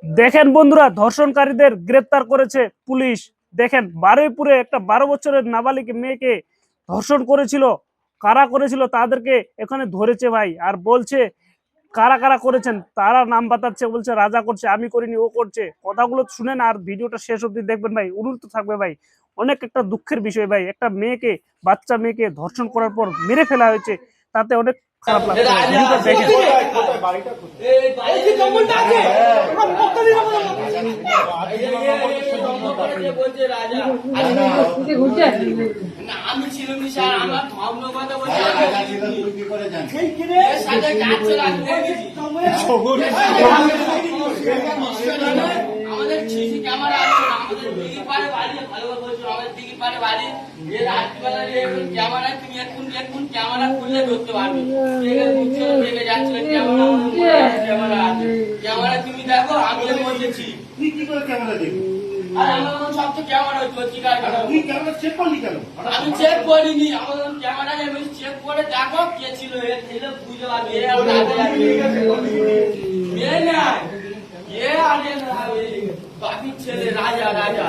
দেখেন বন্ধুরা, ধর্ষণকারীদের গ্রেপ্তার করেছে পুলিশ। দেখেন, বারুইপুরে একটা 12 বছরের নাবালিক মেয়েকে ধর্ষণ করেছিল। কারা করেছিল তাদেরকে এখানে ধরেছে ভাই, আর বলছে কারা কারা করেছেন তারা নাম বাতাচ্ছে, বলছে রাজা করছে, আমি করিনি, ও করছে। কথাগুলো শুনেন আর ভিডিওটা শেষ অবধি দেখবেন ভাই, উন্নত থাকবে ভাই। অনেক একটা দুঃখের বিষয় ভাই, একটা মেয়েকে, বাচ্চা মেয়েকে ধর্ষণ করার পর মেরে ফেলা হয়েছে, তাতে অনেক খারাপ লাগছে। ভিডিওটা দেখেন। আমি ছিলাম স্যার, আমার ধর্ম কথা বলছি। আমাদের সিসি ক্যামেরা আছে, আমাদের দিঘির পাড়ে বাড়ি, ভালো বলছো, আমাদের দিঘির পাড়ে বাড়ি। রাত্রিবেলা ক্যামেরা, তুমি এখন ক্যামেরা খুললে ধরতে পারবে। দেখে যাচ্ছিল ক্যামেরা আছে, ক্যামেরা তুমি দেখো, আমি বলতেছি তুই কি করে ক্যামেরা দেখবি? আর আমার সব তো ক্যামেরা হচ্ছে, তুই ক্যামেরা চেক করলি কেন? আমি চেক করিনি, আমার ক্যামেরা চেক করে দেখো কে ছিল, বুঝতে পারবে। বাপির ছেলে রাজা, রাজা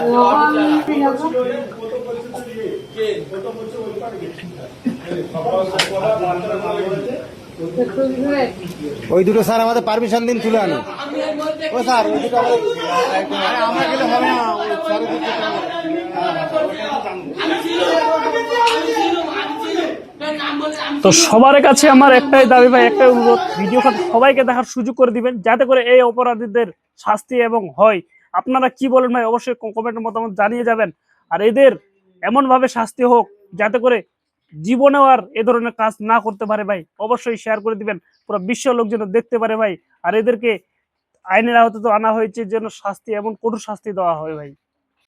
ওই দুটো স্যার আমাদের পারমিশন দিন, তুলে আনো। ও স্যার ওই দুটো আমার গেলে হবে না। তো সবার কাছে আমার একটাই দাবি ভাই, একটাই অনুরোধ, ভিডিওটা সবাইকে দেখার সুযোগ করে দিবেন, যাতে করে এই অপরাধীদের শাস্তি এবং হয়। আপনারা কি বলেন ভাই, অবশ্যই কমেন্টের মতামত জানিয়ে যাবেন। আর এদের এমন ভাবে শাস্তি হোক যাতে করে জীবনেও আর এ ধরনের কাজ না করতে পারে ভাই। অবশ্যই শেয়ার করে দিবেন, পুরো বিশ্ব লোক যেন দেখতে পারে ভাই। আর এদেরকে আইনের আওতায় তো আনা হয়েছে, যেন শাস্তি, এমন কঠোর শাস্তি দেওয়া হয় ভাই।